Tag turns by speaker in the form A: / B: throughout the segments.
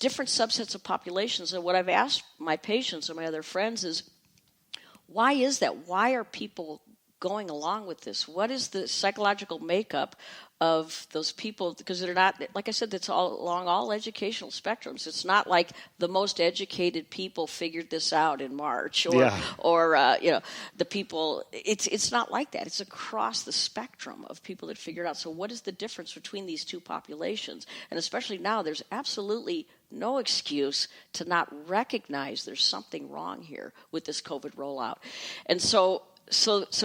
A: different subsets of populations. And what I've asked my patients and my other friends is, why is that? Why are people going along with this? What is the psychological makeup of those people? Because they're not, like I said, it's all along all educational spectrums. It's not like the most educated people figured this out in March, or the people. It's not like that. It's across the spectrum of people that figure it out. So what is the difference between these two populations? And especially now, there's absolutely no excuse to not recognize there's something wrong here with this COVID rollout. And so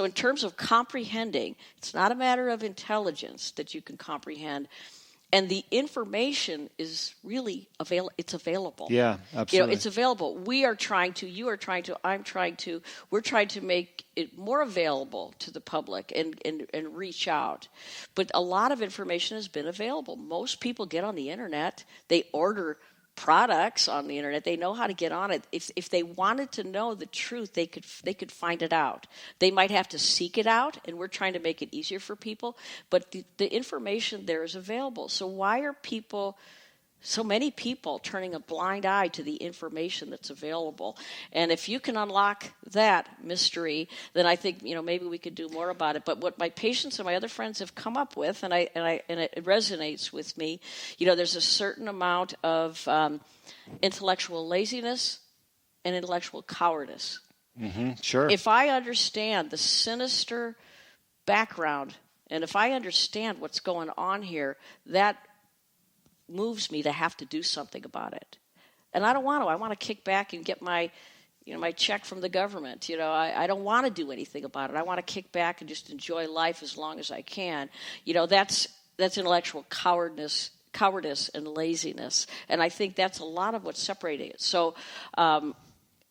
A: in terms of comprehending, it's not a matter of intelligence that you can comprehend, and the information is really available. It's available.
B: Yeah, absolutely.
A: It's available. We are trying to, you are trying to, I'm trying to, we're trying to make it more available to the public and reach out. But a lot of information has been available. Most people get on the internet. They order products on the internet. They know how to get on it. If they wanted to know the truth, they could find it out. They might have to seek it out, and we're trying to make it easier for people. But the information there is available. So why are so many people turning a blind eye to the information that's available? And if you can unlock that mystery, then I think maybe we could do more about it. But what my patients and my other friends have come up with, and it resonates with me, there's a certain amount of intellectual laziness and intellectual cowardice.
B: Mm-hmm, sure.
A: If I understand the sinister background, and if I understand what's going on here, that moves me to have to do something about it. And I don't want to. I want to kick back and get my check from the government. I don't want to do anything about it. I want to kick back and just enjoy life as long as I can. That's intellectual cowardice and laziness. And I think that's a lot of what's separating it. So,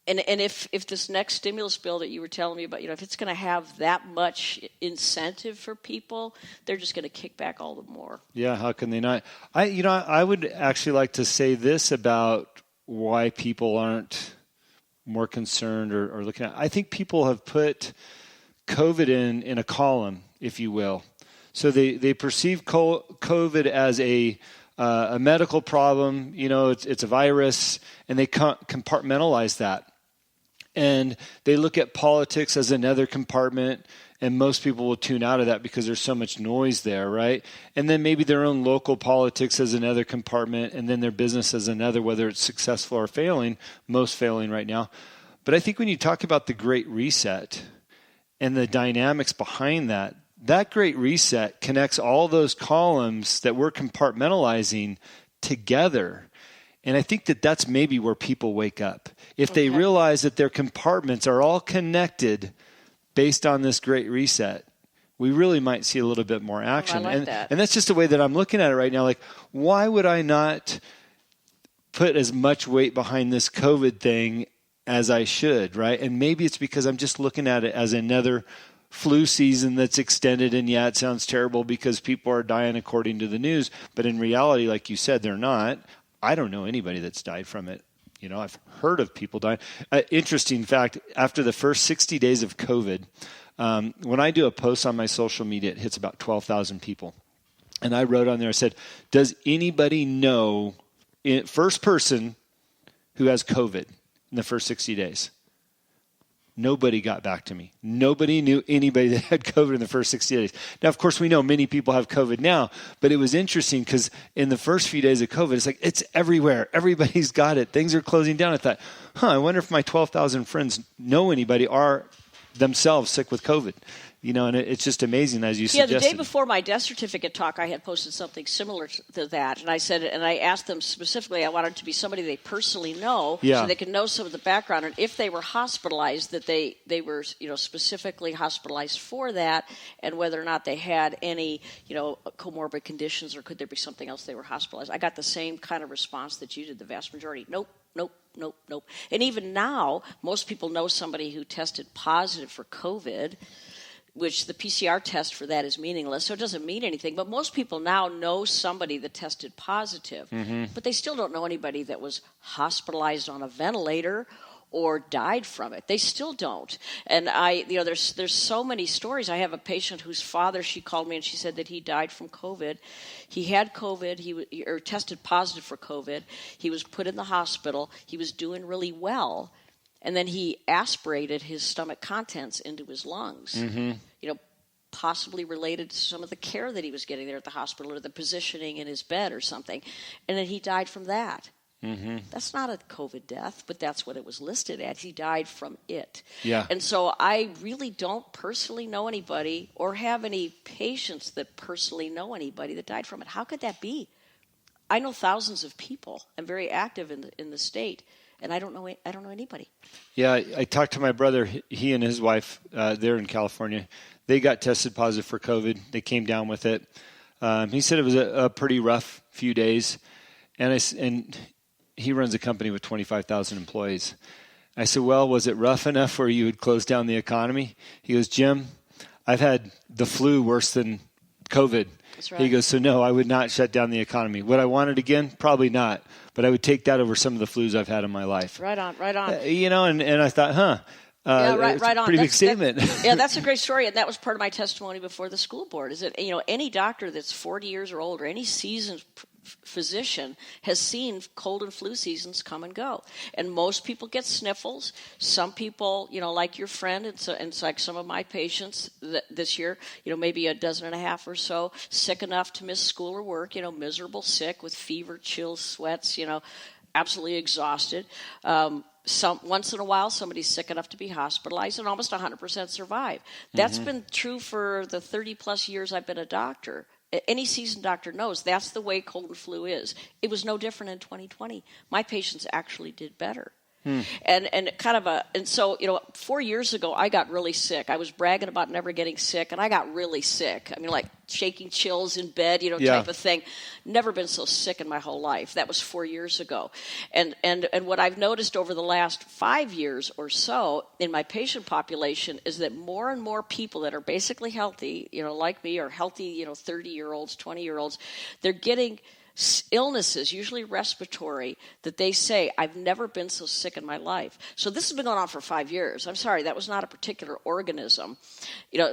A: and if this next stimulus bill that you were telling me about, if it's going to have that much incentive for people, they're just going to kick back all the more.
B: Yeah, how can they not? I would actually like to say this about why people aren't more concerned or looking at. I think people have put COVID in a column, if you will. So they perceive COVID as a medical problem. It's a virus, and they compartmentalize that. And they look at politics as another compartment, and most people will tune out of that because there's so much noise there, right? And then maybe their own local politics as another compartment, and then their business as another, whether it's successful or failing, most failing right now. But I think when you talk about the Great Reset and the dynamics behind that Great Reset connects all those columns that we're compartmentalizing together. And I think that's maybe where people wake up. If they realize that their compartments are all connected based on this Great Reset, we really might see a little bit more action.
A: I like that.
B: And that's just the way that I'm looking at it right now. Like, why would I not put as much weight behind this COVID thing as I should, right? And maybe it's because I'm just looking at it as another flu season that's extended, and it sounds terrible because people are dying according to the news. But in reality, like you said, they're not. I don't know anybody that's died from it. I've heard of people dying. Interesting fact, after the first 60 days of COVID, when I do a post on my social media, it hits about 12,000 people. And I wrote on there, I said, does anybody know, first person who has COVID in the first 60 days? Nobody got back to me. Nobody knew anybody that had COVID in the first 60 days. Now, of course, we know many people have COVID now, but it was interesting because in the first few days of COVID, it's like, it's everywhere. Everybody's got it. Things are closing down. I thought, I wonder if my 12,000 friends know anybody are themselves sick with COVID. And it's just amazing, as you suggested.
A: Yeah, the day before my death certificate talk, I had posted something similar to that. And I said, and I asked them specifically, I wanted it to be somebody they personally know, so they could know some of the background. And if they were hospitalized, that they were, specifically hospitalized for that, and whether or not they had any, comorbid conditions, or could there be something else they were hospitalized. I got the same kind of response that you did, the vast majority. Nope. And even now, most people know somebody who tested positive for COVID, which the PCR test for that is meaningless, so it doesn't mean anything. But most people now know somebody that tested positive, but they still don't know anybody that was hospitalized on a ventilator or died from it. They still don't. And there's so many stories. I have a patient whose father, she called me and she said that he died from COVID. He had COVID, or tested positive for COVID. He was put in the hospital. He was doing really well. And then he aspirated his stomach contents into his lungs. Mm-hmm. Possibly related to some of the care that he was getting there at the hospital or the positioning in his bed or something. And then he died from that. Mm-hmm. That's not a COVID death, but that's what it was listed at. He died from it.
B: Yeah.
A: And so I really don't personally know anybody or have any patients that personally know anybody that died from it. How could that be? I know thousands of people. I'm very active in the state, and I don't know anybody.
B: Yeah, I talked to my brother. He and his wife, they're in California. They got tested positive for COVID. They came down with it. He said it was a pretty rough few days, and he runs a company with 25,000 employees. I said, well, was it rough enough where you would close down the economy? He goes, Jim, I've had the flu worse than COVID.
A: That's right.
B: He goes, so no, I would not shut down the economy. Would I want it again? Probably not. But I would take that over some of the flus I've had in my life.
A: Right on.
B: And I thought, right on. Pretty big statement.
A: That's a great story, and that was part of my testimony before the school board. Is that any doctor that's 40 years or older, any seasoned physician has seen cold and flu seasons come and go, and most people get sniffles. Some people, like your friend, and it's like some of my patients this year, maybe a dozen and a half or so, sick enough to miss school or work, miserable, sick with fever, chills, sweats, absolutely exhausted. Once in a while, somebody's sick enough to be hospitalized, and almost 100% survive. That's been true for the 30-plus years I've been a doctor. Any seasoned doctor knows that's the way cold and flu is. It was no different in 2020. My patients actually did better. And so 4 years ago, I got really sick. I was bragging about never getting sick, and I got really sick. I mean, like shaking chills in bed, type of thing. Never been so sick in my whole life. That was 4 years ago. And what I've noticed over the last 5 years or so in my patient population is that more and more people that are basically healthy, like me, or healthy, 30-year-olds, 20-year-olds, they're getting illnesses, usually respiratory, that they say, I've never been so sick in my life. So this has been going on for 5 years. I'm sorry, that was not a particular organism.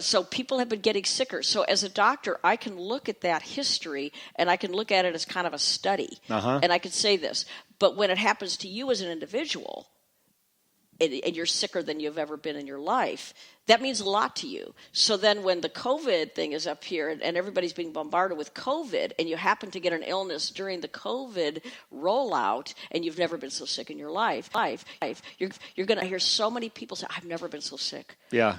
A: So people have been getting sicker. So as a doctor, I can look at that history, and I can look at it as kind of a study. And I can say this. But when it happens to you as an individual, and you're sicker than you've ever been in your life, that means a lot to you. So then when the COVID thing is up here and everybody's being bombarded with COVID, and you happen to get an illness during the COVID rollout, and you've never been so sick in your life, you're going to hear so many people say, I've never been so sick.
B: Yeah.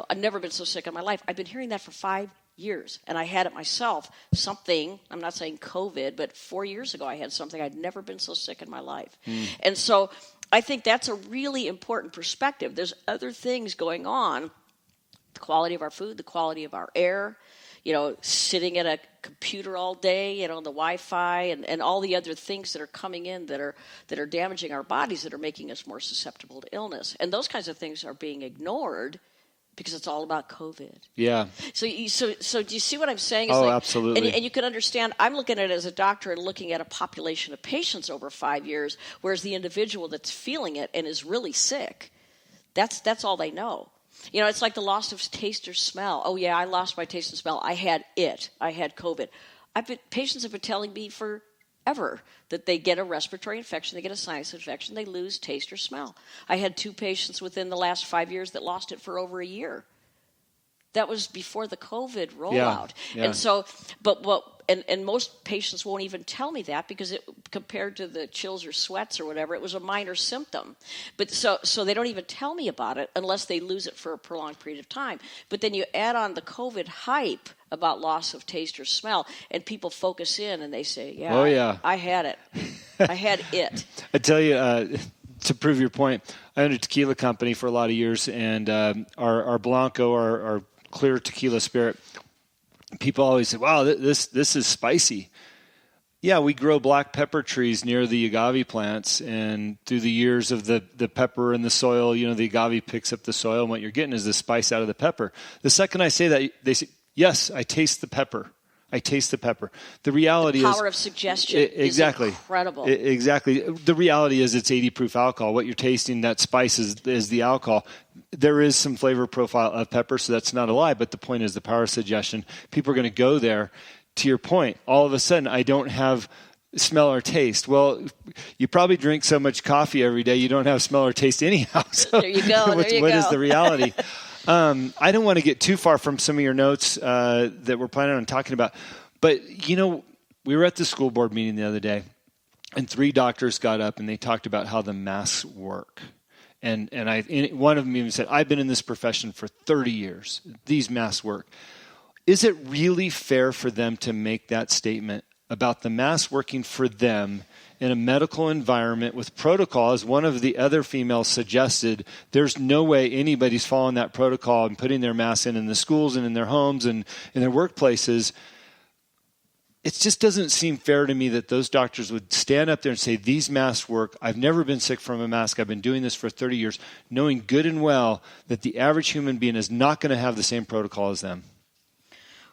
A: I've never been so sick in my life. I've been hearing that for 5 years, and I had it myself. Something, I'm not saying COVID, but 4 years ago I had something. I'd never been so sick in my life. And so I think that's a really important perspective. There's other things going on, the quality of our food, the quality of our air, sitting at a computer all day, the Wi-Fi and all the other things that are coming in that are damaging our bodies, that are making us more susceptible to illness. And those kinds of things are being ignored because it's all about COVID.
B: Yeah.
A: So do you see what I'm saying?
B: It's absolutely.
A: And you can understand, I'm looking at it as a doctor and looking at a population of patients over 5 years, whereas the individual that's feeling it and is really sick, that's all they know. It's like the loss of taste or smell. Oh, yeah, I lost my taste and smell. I had COVID. Patients have been telling me forever that they get a respiratory infection, they get a sinus infection, they lose taste or smell. I had 2 patients within the last 5 years that lost it for over a year. That was before the COVID rollout. Yeah. And so, and most patients won't even tell me that because compared to the chills or sweats or whatever, it was a minor symptom. But so they don't even tell me about it unless they lose it for a prolonged period of time. But then you add on the COVID hype about loss of taste or smell, and people focus in and they say, I had it. I had it.
B: I tell you, to prove your point, I owned a tequila company for a lot of years, and our Blanco, our clear tequila spirit, people always say, wow, this is spicy. Yeah, we grow black pepper trees near the agave plants, and through the years of the pepper in the soil, the agave picks up the soil, and what you're getting is the spice out of the pepper. The second I say that, they say, yes, I taste the pepper. I taste the pepper. The reality
A: the power of suggestion is incredible.
B: Exactly. The reality is it's 80 proof alcohol. What you're tasting, that spice is the alcohol. There is some flavor profile of pepper, so that's not a lie. But the point is the power of suggestion. People are going to go there. To your point, all of a sudden I don't have smell or taste. Well, you probably drink so much coffee every day you don't have smell or taste anyhow. So
A: there you go. What
B: is the reality? I don't want to get too far from some of your notes that we're planning on talking about. But, we were at the school board meeting the other day, and 3 doctors got up and they talked about how the masks work. And one of them even said, I've been in this profession for 30 years. These masks work. Is it really fair for them to make that statement about the mask working for them in a medical environment with protocol? As one of the other females suggested, there's no way anybody's following that protocol and putting their masks in the schools and in their homes and in their workplaces. It just doesn't seem fair to me that those doctors would stand up there and say, these masks work. I've never been sick from a mask. I've been doing this for 30 years, knowing good and well that the average human being is not going to have the same protocol as them.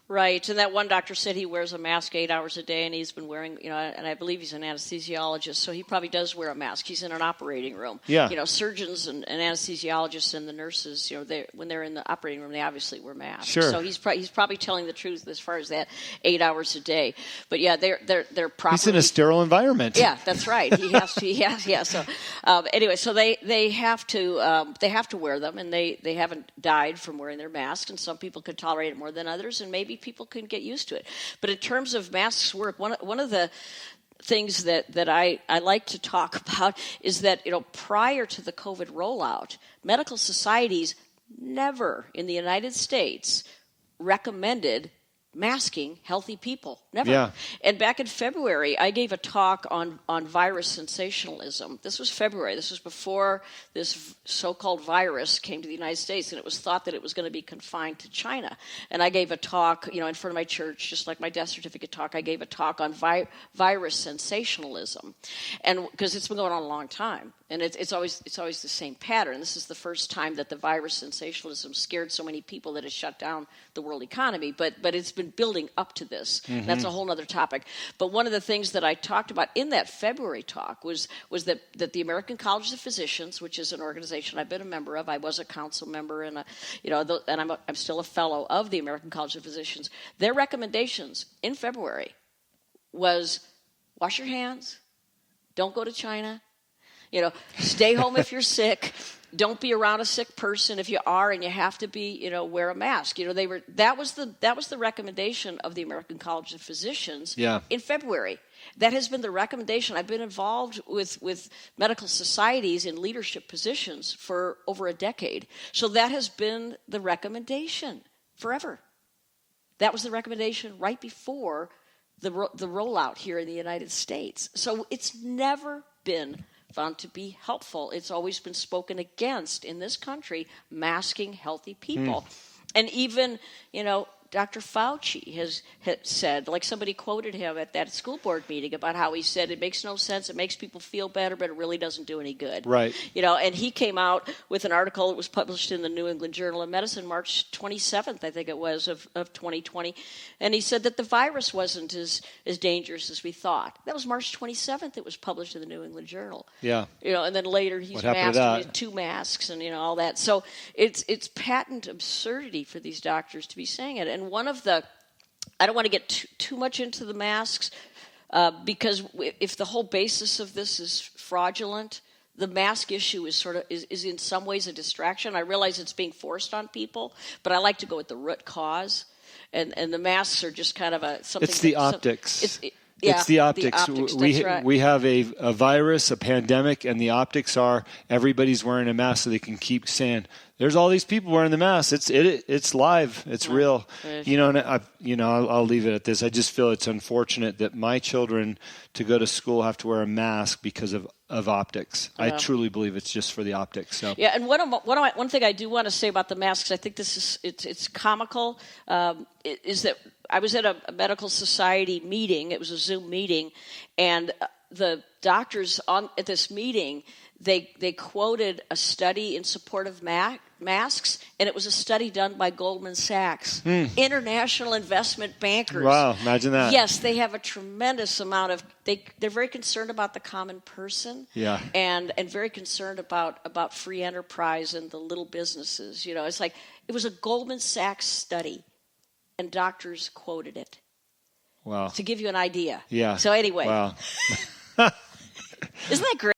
A: Right, and that one doctor said he wears a mask 8 hours a day, and he's been wearing, and I believe he's an anesthesiologist, so he probably does wear a mask. He's in an operating room.
B: Yeah.
A: Surgeons and anesthesiologists and the nurses, when they're in the operating room, they obviously wear masks.
B: Sure.
A: So he's probably telling the truth as far as that 8 hours a day. But yeah, they're properly.
B: He's in a sterile environment.
A: Yeah, that's right. He has to. Yeah. So anyway, so they have to wear them, and they haven't died from wearing their masks, and some people could tolerate it more than others, and maybe people can get used to it. But in terms of masks work, one of the things that I like to talk about is that prior to the COVID rollout, medical societies never in the United States recommended masking healthy people. Never.
B: Yeah.
A: And back in February, I gave a talk on virus sensationalism. This was February. This was before this so-called virus came to the United States, and it was thought that it was going to be confined to China. And I gave a talk, in front of my church, just like my death certificate talk. I gave a talk on virus sensationalism, and because it's been going on a long time. And it's always the same pattern. This is the first time that the virus sensationalism scared so many people that it shut down the world economy. But it's been building up to this. Mm-hmm. That's a whole other topic. But one of the things that I talked about in that February talk was that the American College of Physicians, which is an organization I've been a member of, I was a council member, and I'm still a fellow of the American College of Physicians. Their recommendations in February was wash your hands, don't go to China. Stay home if you're sick. Don't be around a sick person. If you are and you have to be, wear a mask. That was the recommendation of the American College of Physicians in February. That has been the recommendation. I've been involved with medical societies in leadership positions for over a decade. So that has been the recommendation forever. That was the recommendation right before the rollout here in the United States. So it's never been found to be helpful. It's always been spoken against in this country, masking healthy people. And even, Dr. Fauci has said, like somebody quoted him at that school board meeting about how he said it makes no sense, it makes people feel better, but it really doesn't do any good.
B: Right.
A: And he came out with an article that was published in the New England Journal of Medicine, March 27th, I think it was, of 2020. And he said that the virus wasn't as dangerous as we thought. That was March 27th. It was published in the New England Journal.
B: Yeah.
A: And then later he's masked, he had 2 masks and, all that. So it's patent absurdity for these doctors to be saying it. And one of the, I don't want to get too much into the masks because if the whole basis of this is fraudulent, the mask issue is in some ways a distraction. I realize it's being forced on people, but I like to go with the root cause, and the masks are just kind of something.
B: It's the optics.
A: It's
B: the optics.
A: Right.
B: We have a virus, a pandemic, and the optics are everybody's wearing a mask so they can keep saying, there's all these people wearing the mask. It's live. It's real. And I'll leave it at this. I just feel it's unfortunate that my children to go to school have to wear a mask because of optics. I truly believe it's just for the optics. So.
A: Yeah, and one thing I do want to say about the masks, I think it's comical, is that I was at a medical society meeting. It was a Zoom meeting, and the doctors at this meeting, they quoted a study in support of masks, and it was a study done by Goldman Sachs, international investment bankers.
B: Wow, imagine that.
A: Yes, they have a tremendous amount of. They're very concerned about the common person.
B: Yeah.
A: And very concerned about free enterprise and the little businesses. You know, it's like it was a Goldman Sachs study, and doctors quoted it.
B: Wow.
A: To give you an idea.
B: Yeah.
A: So anyway.
B: Wow.
A: Isn't that great?